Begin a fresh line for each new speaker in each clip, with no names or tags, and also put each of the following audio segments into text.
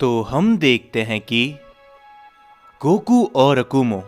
तो हम देखते हैं कि गोकू और अकुमो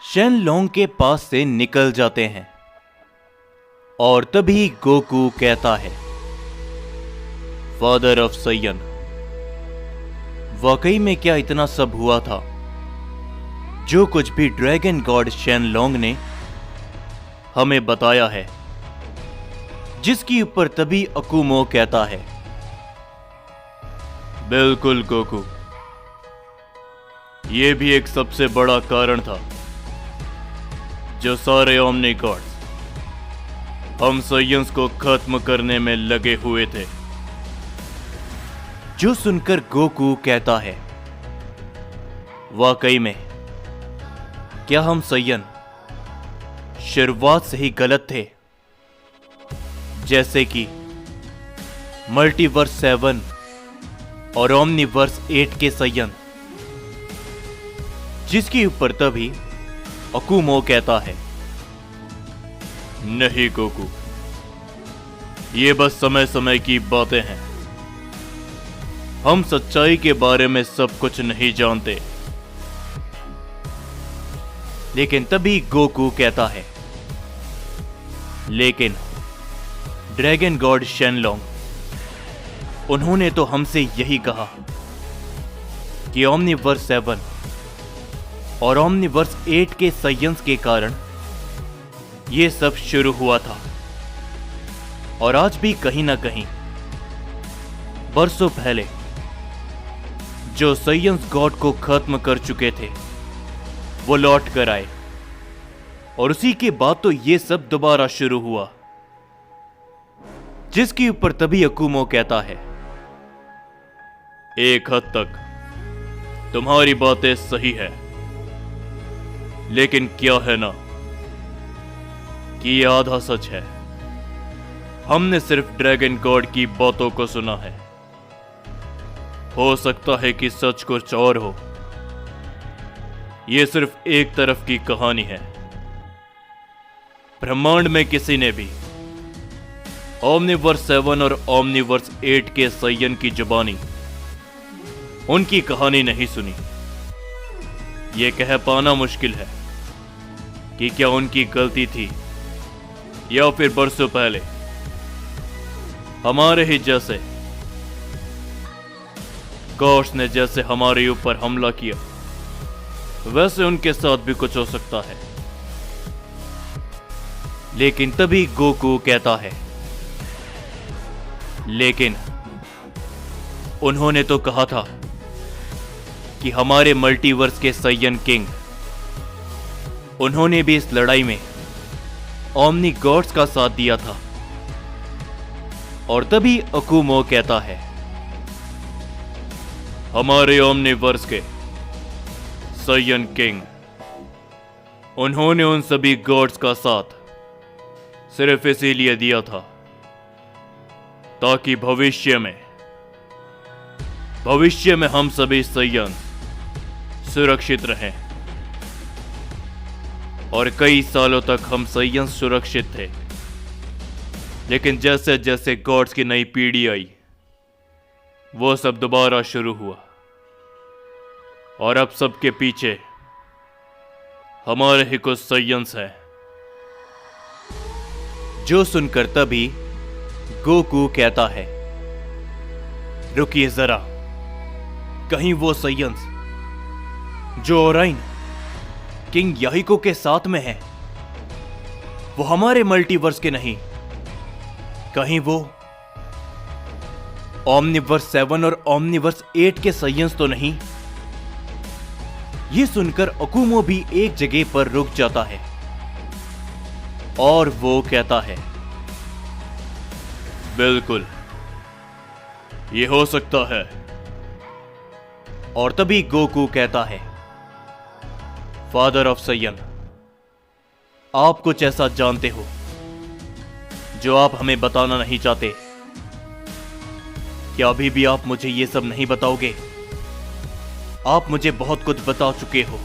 शेनलोंग के पास से निकल जाते हैं और तभी गोकू कहता है, फादर ऑफ सैयन, वाकई में क्या इतना सब हुआ था? जो कुछ भी ड्रैगन गॉड शेनलोंग ने हमें बताया है। जिसके ऊपर तभी अकुमो कहता है, बिल्कुल गोकू, यह भी एक सबसे बड़ा कारण था जो सारे ओमनी गॉड्स हम सैयन्स को खत्म करने में लगे हुए थे। जो सुनकर गोकू कहता है, वाकई में क्या हम सैयन शुरुआत से ही गलत थे? जैसे कि मल्टीवर्स 7 और ओमनीवर्स 8 के सैयन। जिसके ऊपर तभी अकुमो कहता है, नहीं गोकू, ये बस समय समय की बातें हैं। हम सच्चाई के बारे में सब कुछ नहीं जानते। लेकिन तभी गोकू कहता है, लेकिन ड्रैगन गॉड शेनलोंग, उन्होंने तो हमसे यही कहा कि ओमनीवर्स 7 और ओमनीवर्स 8 के सैयन्स के कारण यह सब शुरू हुआ था। और आज भी कहीं ना कहीं बरसों पहले जो सैयन्स गॉड को खत्म कर चुके थे वो लौट कर आए, और उसी के बाद तो यह सब दोबारा शुरू हुआ। जिसके ऊपर तभी अकुमो कहता है, एक हद तक तुम्हारी बातें सही है, लेकिन क्या है ना कि यह आधा सच है। हमने सिर्फ ड्रैगन गॉड की बातों को सुना है। हो सकता है कि सच कुछ और हो। यह सिर्फ एक तरफ की कहानी है। ब्रह्मांड में किसी ने भी ओमनीवर्स 7 और ओमनीवर्स 8 के सैयन की जुबानी उनकी कहानी नहीं सुनी। यह कह पाना मुश्किल है कि क्या उनकी गलती थी या फिर बरसों पहले हमारे ही जैसे गॉड्स ने जैसे हमारे ऊपर हमला किया, वैसे उनके साथ भी कुछ हो सकता है। लेकिन तभी गोकू कहता है, लेकिन उन्होंने तो कहा था कि हमारे मल्टीवर्स के सैयन किंग, उन्होंने भी इस लड़ाई में ओमनी गॉड्स का साथ दिया था। और तभी अकुमो कहता है, हमारे ओमनीवर्स के सैयन किंग, उन्होंने उन सभी गॉड्स का साथ सिर्फ इसीलिए दिया था ताकि भविष्य में हम सभी सैयन सुरक्षित रहें। और कई सालों तक हम सैयन सुरक्षित थे। लेकिन जैसे जैसे गॉड्स की नई पीढ़ी आई, वो सब दोबारा शुरू हुआ। और अब सबके पीछे हमारे ही कुछ सैयन्स हैं। जो सुनकर तभी गोकू कहता है, रुकिए जरा, कहीं वो सैयन्स जो ओराइन किंग याहिको के साथ में है, वो हमारे मल्टीवर्स के नहीं? कहीं वो ओमनीवर्स 7 और ओमनीवर्स 8 के सैयन्स तो नहीं? ये सुनकर अकुमो भी एक जगह पर रुक जाता है और वो कहता है, बिल्कुल, ये हो सकता है। और तभी गोकू कहता है, फादर ऑफ सैयन, आप कुछ ऐसा जानते हो जो आप हमें बताना नहीं चाहते। क्या अभी भी आप मुझे ये सब नहीं बताओगे? आप मुझे बहुत कुछ बता चुके हो,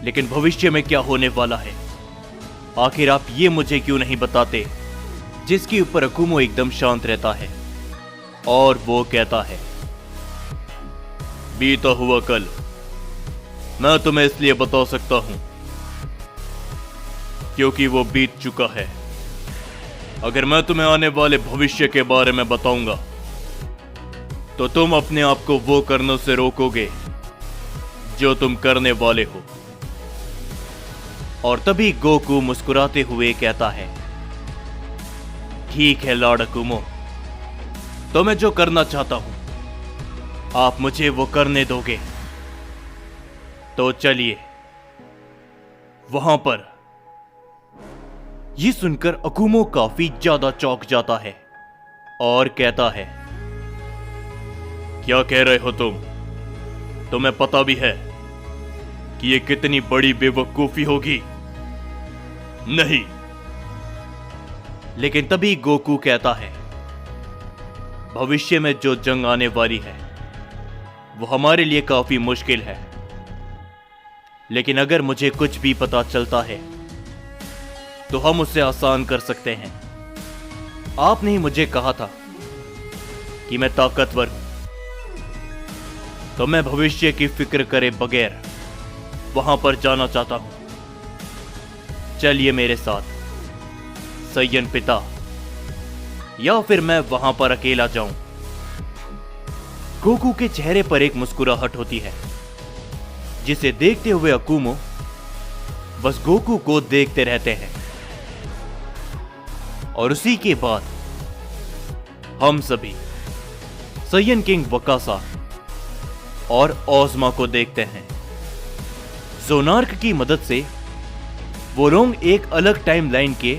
लेकिन भविष्य में क्या होने वाला है, आखिर आप ये मुझे क्यों नहीं बताते? जिसके ऊपर अकुमो एकदम शांत रहता है और वो कहता है, बीता हुआ कल मैं तुम्हें इसलिए बता सकता हूं क्योंकि वो बीत चुका है। अगर मैं तुम्हें आने वाले भविष्य के बारे में बताऊंगा तो तुम अपने आप को वो करने से रोकोगे जो तुम करने वाले हो। और तभी गोकू मुस्कुराते हुए कहता है, ठीक है लॉर्ड अकुमो, तो मैं जो करना चाहता हूं आप मुझे वो करने दोगे। तो चलिए। वहां पर ये सुनकर अकुमो काफी ज्यादा चौंक जाता है और कहता है, क्या कह रहे हो तुम? तुम्हें पता भी है कि ये कितनी बड़ी बेवकूफी होगी? नहीं। लेकिन तभी गोकू कहता है, भविष्य में जो जंग आने वाली है वो हमारे लिए काफी मुश्किल है, लेकिन अगर मुझे कुछ भी पता चलता है तो हम उसे आसान कर सकते हैं। आपने ही मुझे कहा था कि मैं ताकतवर हूं, तो मैं भविष्य की फिक्र करे बगैर वहां पर जाना चाहता हूं। चलिए मेरे साथ सैयन पिता, या फिर मैं वहां पर अकेला जाऊं। गोकू के चेहरे पर एक मुस्कुराहट होती है, जिसे देखते हुए अकुमो बस गोकू को देखते रहते हैं। और उसी के बाद हम सभी सैयन किंग वकासा और ओज़मा को देखते हैं। ज़ोनार्क की मदद से वो लोग एक अलग टाइमलाइन के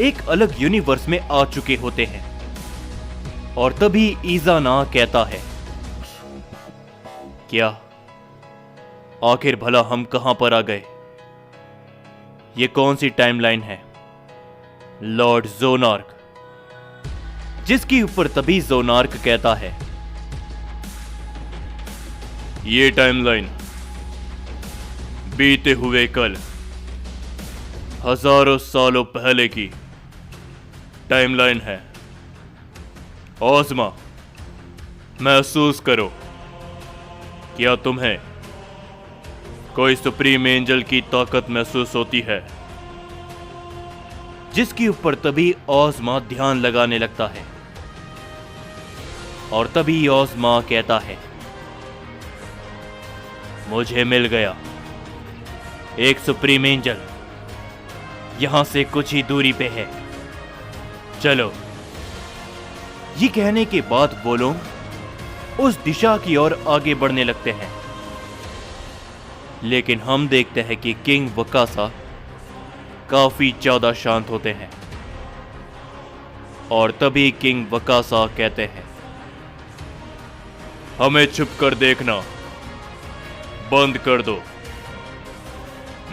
एक अलग यूनिवर्स में आ चुके होते हैं। और तभी इज़ाना कहता है, क्या आखिर भला हम कहां पर आ गए? ये कौन सी टाइमलाइन है लॉर्ड ज़ोनार्क? जिसके ऊपर तभी ज़ोनार्क कहता है, ये टाइमलाइन बीते हुए कल हजारों सालों पहले की टाइमलाइन है। ओज़मा, महसूस करो, क्या तुम्हें कोई सुप्रीम एंजल की ताकत महसूस होती है? जिसके ऊपर तभी ओज़मा ध्यान लगाने लगता है। और तभी ओज़मा कहता है, मुझे मिल गया एक सुप्रीम एंजल, यहां से कुछ ही दूरी पे है, चलो। ये कहने के बाद वो लोग उस दिशा की ओर आगे बढ़ने लगते हैं। लेकिन हम देखते हैं कि किंग वकासा काफी ज्यादा शांत होते हैं। और तभी किंग वकासा कहते हैं, हमें छुपकर देखना बंद कर दो।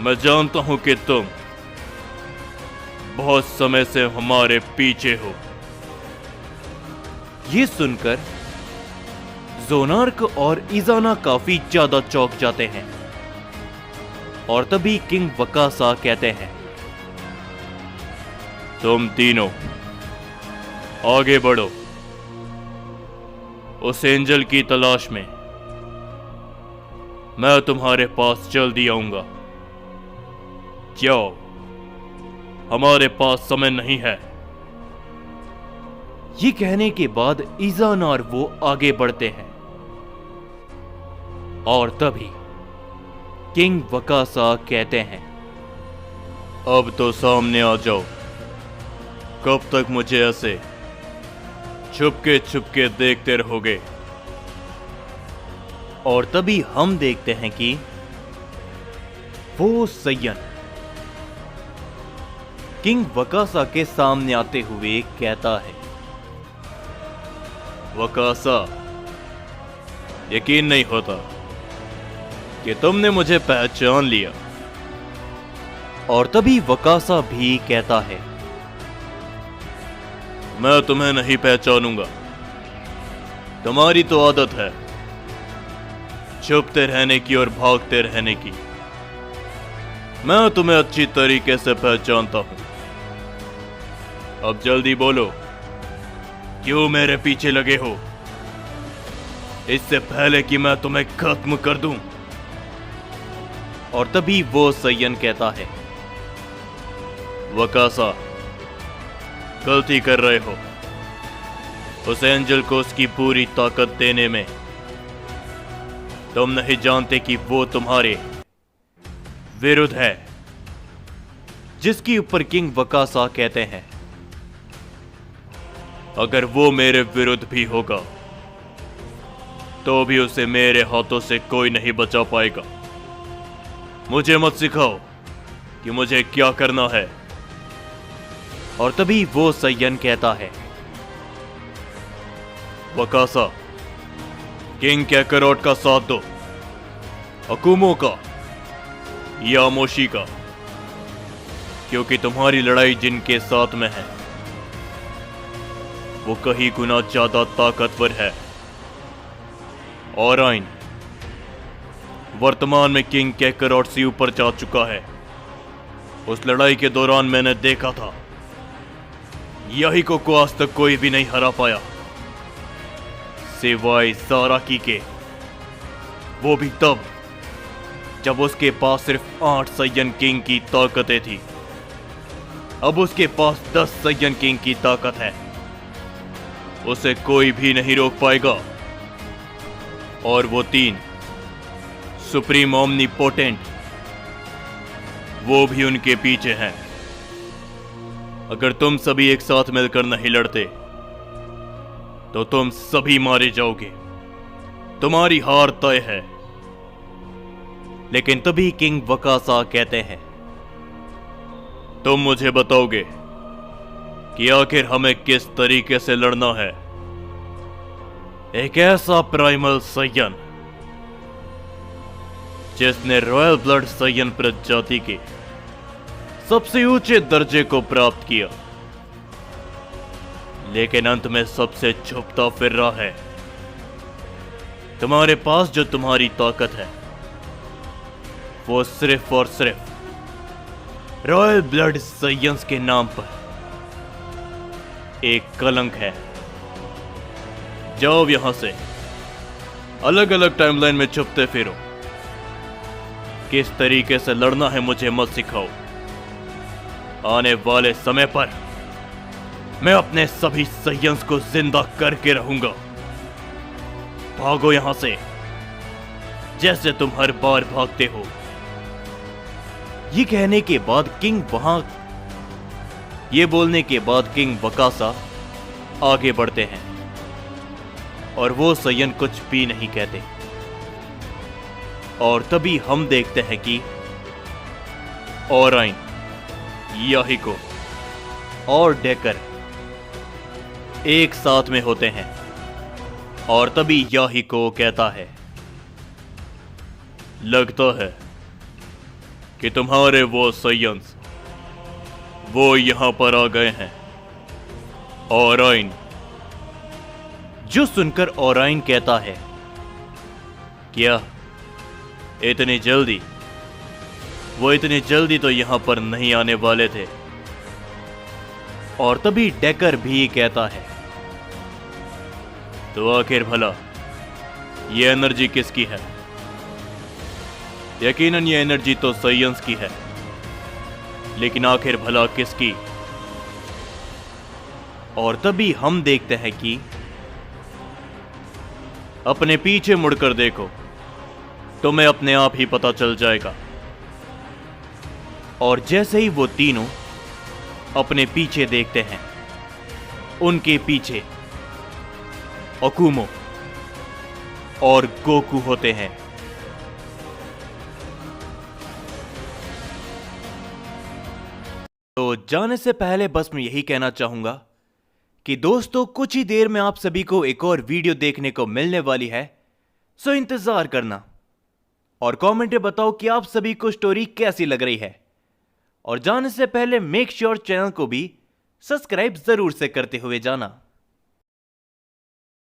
मैं जानता हूं कि तुम बहुत समय से हमारे पीछे हो। ये सुनकर ज़ोनार्क और इज़ाना काफी ज्यादा चौंक जाते हैं। और तभी किंग वकासा कहते हैं, तुम तीनों आगे बढ़ो उस एंजल की तलाश में। मैं तुम्हारे पास जल्दी आऊंगा। जाओ, हमारे पास समय नहीं है। ये कहने के बाद इज़ाना और वो आगे बढ़ते हैं। और तभी किंग वकासा कहते हैं, अब तो सामने आ जाओ। कब तक मुझे ऐसे छुपके छुपके देखते रहोगे? और तभी हम देखते हैं कि वो सैयन किंग वकासा के सामने आते हुए कहता है, वकासा, यकीन नहीं होता कि तुमने मुझे पहचान लिया। और तभी वकासा भी कहता है, मैं तुम्हें नहीं पहचानूंगा। तुम्हारी तो आदत है छुपते रहने की और भागते रहने की। मैं तुम्हें अच्छी तरीके से पहचानता हूं। अब जल्दी बोलो, क्यों मेरे पीछे लगे हो? इससे पहले कि मैं तुम्हें खत्म कर दूं। और तभी वो सय्यन कहता है, वकासा, गलती कर रहे हो। उस एंजल को उसकी पूरी ताकत देने में तुम नहीं जानते कि वो तुम्हारे विरुद्ध है। जिसके ऊपर किंग वकासा कहते हैं, अगर वो मेरे विरुद्ध भी होगा तो भी उसे मेरे हाथों से कोई नहीं बचा पाएगा। मुझे मत सिखाओ कि मुझे क्या करना है। और तभी वो सय्यन कहता है, वकासा, किंग कैकरोट का साथ दो, अकुमो का या मोशी का, क्योंकि तुम्हारी लड़ाई जिनके साथ में है वो कहीं गुना ज्यादा ताकतवर है। ओराइन वर्तमान में किंग कैकरोट से ऊपर जा चुका है। उस लड़ाई के दौरान मैंने देखा था, यही को आज तक कोई भी नहीं हरा पाया सिवाय ज़ाराकी के। वो भी तब जब उसके पास सिर्फ 8 सय्यन किंग की ताकतें थी। अब उसके पास 10 सय्यन किंग की ताकत है। उसे कोई भी नहीं रोक पाएगा। और वो 3 सुप्रीम ओमनीपोटेंट, वो भी उनके पीछे हैं। अगर तुम सभी एक साथ मिलकर नहीं लड़ते तो तुम सभी मारे जाओगे। तुम्हारी हार तय है। लेकिन तभी किंग वकासा कहते हैं, तुम मुझे बताओगे कि आखिर हमें किस तरीके से लड़ना है। एक ऐसा प्राइमल सय्यन जिसने रॉयल ब्लड सय्यन प्रजाति के सबसे ऊंचे दर्जे को प्राप्त किया, लेकिन अंत में सबसे छुपता फिर रहा है। तुम्हारे पास जो तुम्हारी ताकत है वो सिर्फ और सिर्फ रॉयल ब्लड सय्यंस के नाम पर एक कलंक है। जाओ यहां से, अलग अलग टाइमलाइन में छुपते फिरो। किस तरीके से लड़ना है मुझे मत सिखाओ। आने वाले समय पर मैं अपने सभी सय्यंस को जिंदा करके रहूंगा। भागो यहां से, जैसे तुम हर बार भागते हो। ये कहने के बाद ये बोलने के बाद किंग वकासा आगे बढ़ते हैं और वो सय्यन कुछ भी नहीं कहते। और तभी हम देखते हैं कि ओराइन, याहिको और डेकर एक साथ में होते हैं। और तभी याहिको कहता है, लगता है कि तुम्हारे वो सय्यंस वो यहां पर आ गए हैं। ओराइन। जो सुनकर ओराइन कहता है, क्या इतनी जल्दी? वो इतनी जल्दी तो यहां पर नहीं आने वाले थे। और तभी डेकर भी कहता है, तो आखिर भला ये एनर्जी किसकी है? यकीनन ये एनर्जी तो सय्यंस की है, लेकिन आखिर भला किसकी? और तभी हम देखते हैं कि अपने पीछे मुड़कर देखो, तुम्हें अपने आप ही पता चल जाएगा। और जैसे ही वो तीनों अपने पीछे देखते हैं, उनके पीछे अकुमो और गोकू होते हैं। तो जाने से पहले बस मैं यही कहना चाहूंगा कि दोस्तों, कुछ ही देर में आप सभी को एक और वीडियो देखने को मिलने वाली है, सो इंतजार करना। और कमेंट में बताओ कि आप सभी को स्टोरी कैसी लग रही है। और जाने से पहले मेक श्योर चैनल को भी सब्सक्राइब जरूर से करते हुए जाना।